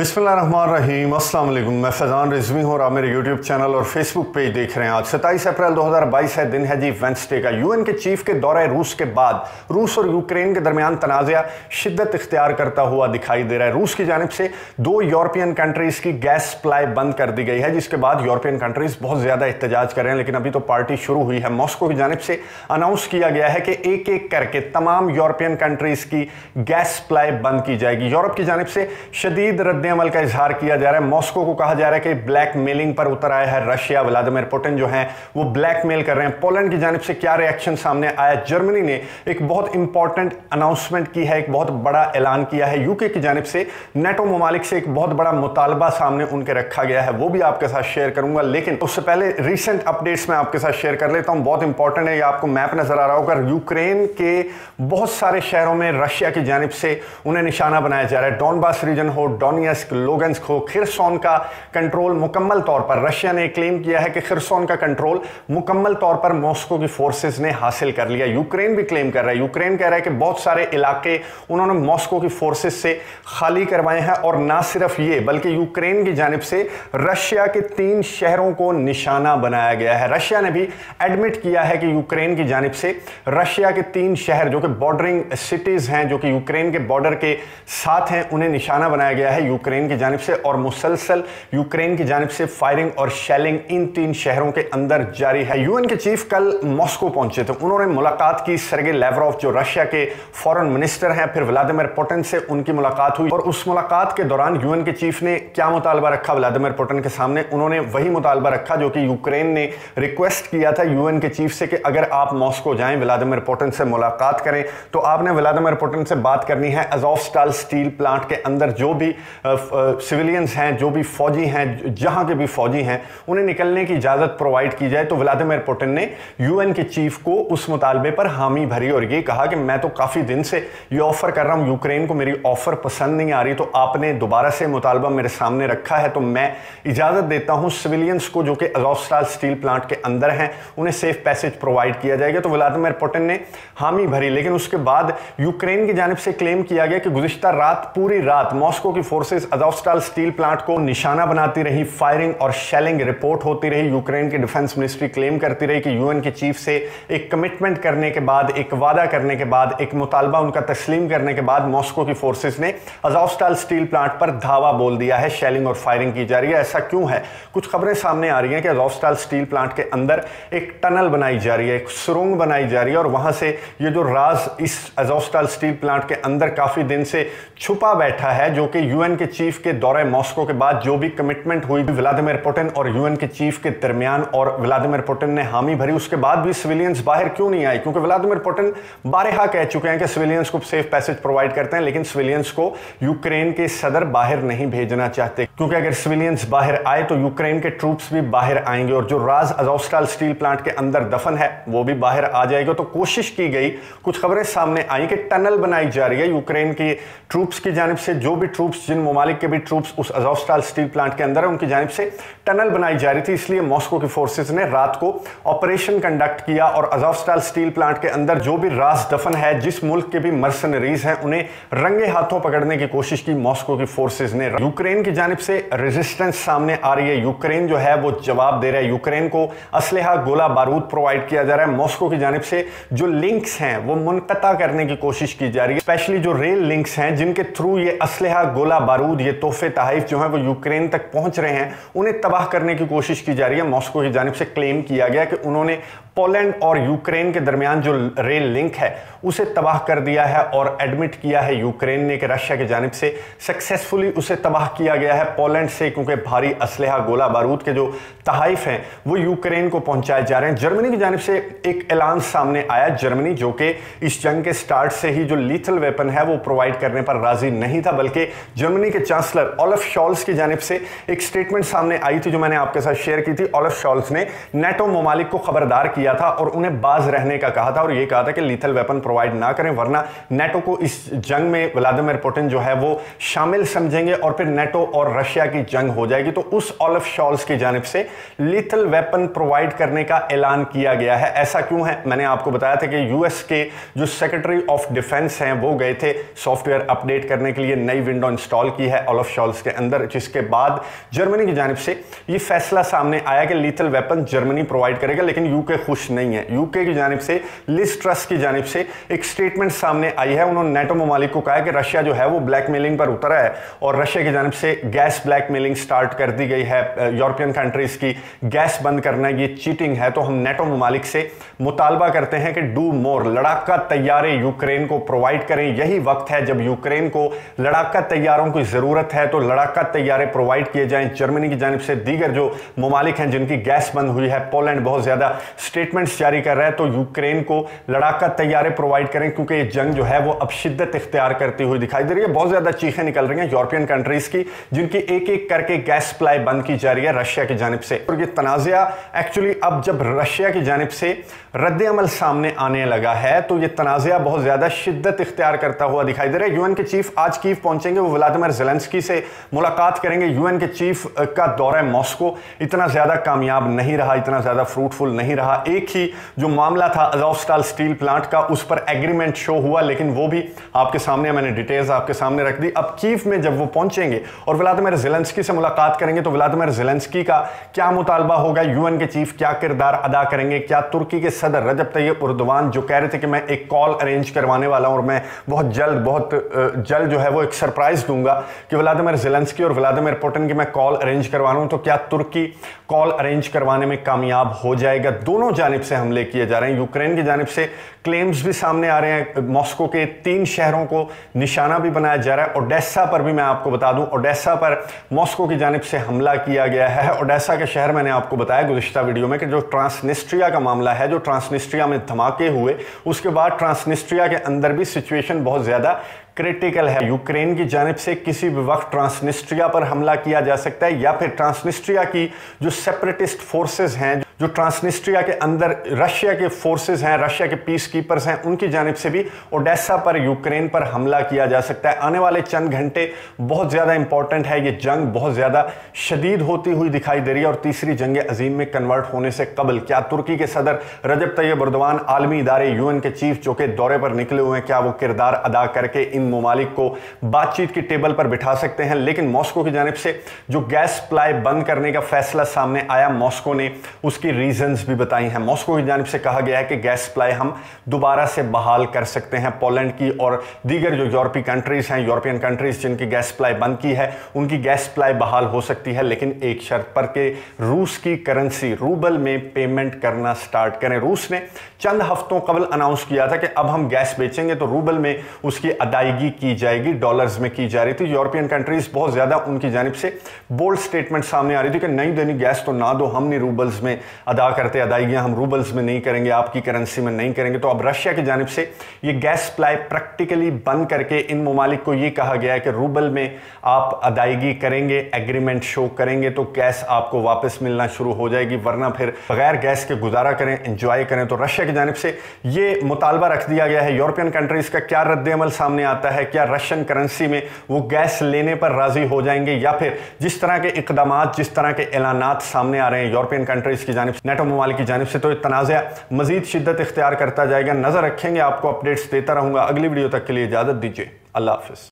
बिस्मिल्लाहिर्रहमानिर्रहीम, अस्सलाम वालेकुम। मैं फैज़ान रिजवी हूँ और आप मेरे यूट्यूब चैनल और फेसबुक पेज देख रहे हैं। आज 27 अप्रैल 2022 है, दिन है जी वेंसडे का। यूएन के चीफ के दौरे रूस के बाद रूस और यूक्रेन के दरमियान तनाज़ा शिद्दत इख्तियार करता हुआ दिखाई दे रहा है। रूस की जानिब से 2 यूरोपियन कंट्रीज़ की गैस सप्लाई बंद कर दी गई है, जिसके बाद यूरोपियन कंट्रीज़ बहुत ज़्यादा एहतजाज कर रहे हैं, लेकिन अभी तो पार्टी शुरू हुई है। मॉस्को की जानिब से अनाउंस किया गया है कि एक एक करके तमाम यूरोपियन कंट्रीज़ की गैस सप्लाई बंद की जाएगी। यूरोप की जानिब से शदीद रद्द-ए-अमल का इजहार किया जा रहा है। मॉस्को को कहा जा रहा है कि ब्लैक मेलिंग पर उतर आया है रशिया। व्लादिमीर पुतिन जो हैं वो ब्लैकमेल कर रहे हैं। पोलैंड की जानिब से क्या रिएक्शन सामने आया? जर्मनी ने एक बहुत इंपॉर्टेंट अनाउंसमेंट की है, एक बहुत बड़ा ऐलान किया है। यूके की जानिब से नेटो ममालिक से एक बहुत बड़ा मुतालबा सामने उनके रखा गया है, वो भी आपके साथ शेयर करूंगा। लेकिन उससे पहले रिसेंट अपडेट्स में आपके साथ शेयर कर लेता हूं, बहुत इंपॉर्टेंट है। ये आपको मैप नजर आ रहा होगा। यूक्रेन के बहुत सारे शहरों में रशिया की जानिब से उन्हें निशाना बनाया जा रहा है। डॉनबास रीजन हो, डोनियस्क, लोगंस्क हो, खिरसोन का कंट्रोल मुकम्मल तौर पर रशिया ने क्लेम किया है कि खिरसोन का कंट्रोल मुकम्मल तौर पर मॉस्को की फोर्सेस ने हासिल कर लिया। यूक्रेन भी क्लेम कर रहा है। यूक्रेन कह रहा है कि बहुत सारे इलाके उन्होंने मॉस्को की फोर्सेस से खाली करवाए हैं, और ना सिर्फ ये बल्कि यूक्रेन की जानिब से रशिया के 3 शहरों को निशाना बनाया गया है। रशिया ने भी एडमिट किया है कि यूक्रेन की जानिब से रशिया के 3 शहर जो कि बॉर्डरिंग सिटीज हैं, जो कि यूक्रेन के बॉर्डर के साथ हैं, उन्हें निशाना बनाया गया है यूक्रेन की जानिब से। और मुसलसल यूक्रेन की जानिब से फायरिंग और शेलिंग इन 3 शहरों के अंदर जारी है। यूएन के चीफ कल मॉस्को पहुंचे थे। उन्होंने मुलाकात की सर्गे लैवरोव जो रशिया के फॉरेन मिनिस्टर हैं, फिर व्लादिमीर पुतिन से उनकी मुलाकात हुई। और उस मुलाकात के दौरान यूएन के चीफ ने क्या मुतालबा रखा व्लादिमीर पुतिन के सामने? उन्होंने वही मुतालबा रखा जो कि यूक्रेन ने रिक्वेस्ट किया था यूएन के चीफ से कि अगर आप मॉस्को जाएं, व्लादिमीर पुतिन से मुलाकात करें, तो आपने व्लादिमीर पुतिन से बात करनी है अज़ोवस्टाल स्टील प्लांट के अंदर जो भी सिविलियंस हैं, जो भी फौजी हैं, जहां के भी फौजी हैं, उन्हें निकलने की इजाजत प्रोवाइड की जाए। तो व्लादिमीर पुतिन ने यूएन के चीफ को उस मुतालबे पर हामी भरी और ये कहा कि मैं तो काफी दिन से ये ऑफर कर रहा हूं यूक्रेन को, मेरी ऑफर पसंद नहीं आ रही, तो आपने दोबारा से मुतालबा मेरे सामने रखा है, तो मैं इजाजत देता हूं सिविलियंस को जो कि अज़ोवस्टाल स्टील प्लांट के अंदर हैं, उन्हें सेफ पैसेज प्रोवाइड किया जाएगा। तो व्लादिमीर पुतिन ने हामी भरी। लेकिन उसके बाद यूक्रेन की जानिब से क्लेम किया गया कि गुज़िश्ता रात पूरी रात मॉस्को की फोर्सेस अज़ोवस्टाल स्टील प्लांट को निशाना बनाती रही, फायरिंग और शेलिंग रिपोर्ट होती रही। यूक्रेन की डिफेंस मिनिस्ट्री क्लेम करती रही कि यूएन के चीफ से एक कमिटमेंट करने के बाद, एक वादा करने के बाद, एक मुतालबा उनका तस्लीम करने के बाद मॉस्को की फोर्सेस ने अज़ोवस्टाल स्टील प्लांट पर धावा बोल दिया है। शेलिंग और फायरिंग की जा रही है। ऐसा क्यों है? कुछ खबरें सामने आ रही हैं कि अज़ोवस्टाल स्टील प्लांट के अंदर एक टनल बनाई जा रही है, एक सुरंग बनाई जा रही है, और वहां से ये जो राज इस अज़ोवस्टाल स्टील प्लांट के अंदर काफी दिन से छुपा बैठा है, जो कि यूएन के चीफ के दौरे मॉस्को के बाद जो भी कमिटमेंट हुई व्लादिमीर पुतिन और यूएन के चीफ के दरमियान, और व्लादिमीर पुतिन ने हामी भरी, उसके बाद भी सिविलियंस बाहर क्यों नहीं आए? क्योंकि व्लादिमीर पुतिन बारहा कह चुके हैं कि सिविलियंस को सेफ पैसेज प्रोवाइड करते हैं, लेकिन सिविलियंस को यूक्रेन के सदर बाहर नहीं भेजना चाहते, क्योंकि अगर सिविलियंस बाहर आए तो यूक्रेन के ट्रूप्स भी बाहर आएंगे और जो राज अज़ोवस्टाल स्टील प्लांट के अंदर दफन है वो भी बाहर आ जाएगा। तो कोशिश की गई, कुछ खबरें सामने आई कि टनल बनाई जा रही है यूक्रेन की ट्रूप्स की जानिब से, जो भी ट्रूप्स, जिन ममालिक के भी ट्रूप्स उस अज़ोवस्टाल स्टील प्लांट के अंदर है, उनकी जानिब से टनल बनाई जा रही थी। इसलिए मॉस्को की फोर्सेस ने रात को ऑपरेशन कंडक्ट किया और अज़ोवस्टाल स्टील प्लांट के अंदर जो भी राज दफन है, जिस मुल्क के भी मर्सनरीज हैं, उन्हें रंगे हाथों पकड़ने की कोशिश की मॉस्को की फोर्सेस ने। यूक्रेन की जानिब से रेजिस्टेंस सामने आ रही है। यूक्रेन जो है वो जवाब दे रहा है। यूक्रेन को असलहा, गोला बारूद प्रोवाइड किया जा रहा है। मॉस्को की जानिब से जो लिंक्स हैं वो मुनक़ता करने की कोशिश की जा रही है, स्पेशली जो रेल लिंक्स हैं जिनके थ्रू ये असलहा, गोला बारूद, ये तोहफे तहाइफ जो हैं वो यूक्रेन तक पहुंच रहे हैं, उन्हें तबाह करने की कोशिश की जा रही है। मॉस्को की जानिब से क्लेम किया गया कि उन्होंने पोलैंड और यूक्रेन के दरमियान जो रेल लिंक है उसे तबाह कर दिया है, और एडमिट किया है यूक्रेन ने कि रशिया की जानिब से सक्सेसफुली उसे तबाह किया गया है पोलैंड से, क्योंकि भारी असलहा, गोला बारूद के जो तहाइफ हैं वो यूक्रेन को पहुंचाए जा रहे हैं। जर्मनी की जानिब से एक ऐलान सामने आया। जर्मनी जो कि इस जंग के स्टार्ट से ही जो लीथल वेपन है वो प्रोवाइड करने पर राजी नहीं था, बल्कि जर्मनी के चांसलर ओलफ शॉल्स की जानिब से एक स्टेटमेंट सामने आई थी जो मैंने आपके साथ शेयर की थी। ओलफ शॉल्स ने नेटो ममालिक को खबरदार किया किया था और उन्हें बाज रहने का कहा था और यह कहा था कि लीथल वेपन प्रोवाइड ना करें, वरना नेटो को इस जंग में व्लादिमीर पुतिन जो है वो शामिल समझेंगे और फिर नेटो और रशिया की जंग हो जाएगी। तो उस ओलफ शॉल्स की जानिब से लीथल वेपन प्रोवाइड करने का ऐलान किया गया है। ऐसा क्यों है? मैंने आपको बताया था कि यूएस के जो सेक्रेटरी ऑफ डिफेंस हैं वो गए थे सॉफ्टवेयर अपडेट करने के लिए, नई विंडो इंस्टॉल की है ओलफ शॉल्स के अंदर, जिसके बाद जर्मनी की जानिब से ये फैसला सामने आया कि लीथल वेपन जर्मनी प्रोवाइड करेगा। लेकिन यूके खुश नहीं है। यूके की जानिब से लिज ट्रस की जानिब से एक स्टेटमेंट सामने आई है। उन्होंने नेटो ममालिक को कहा है कि रशिया जो है वो ब्लैकमेलिंग पर उतरा है और रशिया की जानिब से गैस ब्लैकमेलिंग स्टार्ट कर दी गई है। यूरोपियन कंट्रीज की गैस बंद करना ये चीटिंग है। तो हम नेटो ममालिक से मुतालबा करते हैं कि डू मोर, लड़ाका तैयारे यूक्रेन को प्रोवाइड करें। यही वक्त है जब यूक्रेन को लड़ाका तैयारों की जरूरत है, तो लड़ाका तैयारे प्रोवाइड किए जाएं। जर्मनी की जानिब से दीगर जो ममालिक हैं जिनकी गैस बंद हुई है, पोलैंड बहुत ज्यादा स्टेटमेंट्स जारी कर रहा है, तो यूक्रेन को लड़ाका तैयारे प्रोवाइड करें क्योंकि ये जंग जो है वो अब शिद्दत इख्तियार करती हुई दिखाई दे रही है। बहुत ज्यादा चीखें निकल रही हैं यूरोपियन कंट्रीज की, जिनकी एक एक करके गैस सप्लाई बंद की जा रही है रशिया की जानिब से। और ये तनाज़ा एक्चुअली अब जब रशिया की जानिब से रद्द अमल सामने आने लगा है तो ये तनाज़ा बहुत ज्यादा शिद्दत इख्तियार करता हुआ दिखाई दे रहा है। यूएन के चीफ आज कीव पहुंचेंगे, वो व्लादिमीर ज़ेलेंस्की से मुलाकात करेंगे। यूएन के चीफ का दौरा मॉस्को इतना ज्यादा कामयाब नहीं रहा, इतना ज्यादा फ्रूटफुल नहीं रहा। एक ही जो मामला था अज़ोवस्टाल स्टील प्लांट का, उस पर एग्रीमेंट शो हुआ, लेकिन वो भी आपके सामने, मैंने डिटेल्स आपके सामने रख दी। अब कीव में जब वो पहुंचेंगे और व्लादिमीर ज़ेलेंस्की से मुलाकात करेंगे तो व्लादिमीर ज़ेलेंस्की का क्या मुतालबा होगा, यूएन के चीफ क्या किरदार अदा करेंगे, क्या तुर्की के सदर रजब तैयब उर्दवान जो कह रहे थे कि मैं एक कॉल अरेंज करवाने वाला हूं और मैं बहुत जल्द जो है वो एक सरप्राइज दूंगा कि व्लादिमीर ज़ेलेंस्की और व्लादिमीर पुतिन की मैं कॉल अरेंज करवा रहा हूं, तो क्या तुर्की कॉल अरेंज करवाने में कामयाब हो जाएगा? दोनों जानिब से हमले किए जा रहे हैं। यूक्रेन की जानिब से क्लेम्स भी सामने आ रहे हैं, मॉस्को के 3 शहरों को निशाना भी बनाया जा रहा है। ओडेसा पर भी मैं आपको बता दूं, ओडेसा पर मॉस्को की जानिब से हमला किया गया है। ओडेसा के शहर मैंने आपको बताया गुज़िश्ता वीडियो में कि जो ट्रांसनिस्ट्रिया का मामला है, जो ट्रांसनिस्ट्रिया में धमाके हुए उसके बाद ट्रांसनिस्ट्रिया के अंदर भी सिचुएशन बहुत ज्यादा क्रिटिकल है। यूक्रेन की जानिब से किसी भी वक्त ट्रांसनिस्ट्रिया पर हमला किया जा सकता है या फिर ट्रांसनिस्ट्रिया की जो सेपरेटिस्ट फोर्सेस हैं, जो ट्रांसनिस्ट्रिया के अंदर रशिया के फोर्सेस हैं, रशिया के पीस कीपर्स हैं, उनकी जानिब से भी ओडेसा पर, यूक्रेन पर हमला किया जा सकता है। आने वाले चंद घंटे बहुत ज्यादा इंपॉर्टेंट है। ये जंग बहुत ज्यादा शदीद होती हुई दिखाई दे रही है और तीसरी जंग अजीम में कन्वर्ट होने से कबल क्या तुर्की के सदर रजब तैयब उर्दवान, आलमी इदारे यूएन के चीफ जो कि दौरे पर निकले हुए हैं, क्या वो किरदार अदा करके इन ममालिक को बातचीत की टेबल पर बिठा सकते हैं? लेकिन मॉस्को की जानिब से जो गैस सप्लाई बंद करने का फैसला सामने आया, मॉस्को ने उसकी रीजंस भी बताई हैं। मॉस्को की जानिब से कहा गया है कि गैस सप्लाई हम दोबारा से बहाल कर सकते हैं। पोलैंड की और दीगर जो यूरोपीय कंट्रीज हैं, यूरोपियन कंट्रीज जिनकी गैस सप्लाई बंद की है, उनकी गैस सप्लाई बहाल हो सकती है, लेकिन एक शर्त पर कि रूस की करेंसी रूबल में पेमेंट करना स्टार्ट करें। रूस ने चंद हफ्तों कबल अनाउंस किया था कि अब हम गैस बेचेंगे तो रूबल में उसकी अदायगी की जाएगी, डॉलर्स में की जा रही थी। यूरोपियन कंट्रीज बहुत ज्यादा उनकी जानिब से बोल्ड स्टेटमेंट सामने आ रही थी कि नहीं देनी गैस तो ना दो, हम नहीं रूबल्स में अदा करते अदायगियां, हम रूबल्स में नहीं करेंगे, आपकी करेंसी में नहीं करेंगे। तो अब रशिया की जानिब से ये गैस सप्लाई प्रैक्टिकली बंद करके इन ममालिक को ये कहा गया है कि रूबल में आप अदायगी करेंगे, एग्रीमेंट शो करेंगे तो गैस आपको वापस मिलना शुरू हो जाएगी, वरना फिर बगैर गैस के गुजारा करें, एंजॉय करें। तो रशिया की जानिब से ये मुतालबा रख दिया गया है। यूरोपियन कंट्रीज का क्या रद्द-ए-अमल सामने आता है? क्या रशियन करेंसी में वो गैस लेने पर राजी हो जाएंगे या फिर जिस तरह के इकदामात, जिस तरह के ऐलानात सामने आ रहे हैं यूरोपियन कंट्रीज की जानिब से, नेटो ममालिक की जानिब से, तो ये तनाज़ा मजीद शिद्दत इख्तियार करता जाएगा। नजर रखेंगे, आपको अपडेट्स देता रहूंगा। अगली वीडियो तक के लिए इजाजत दीजिए। अल्लाह हाफिज।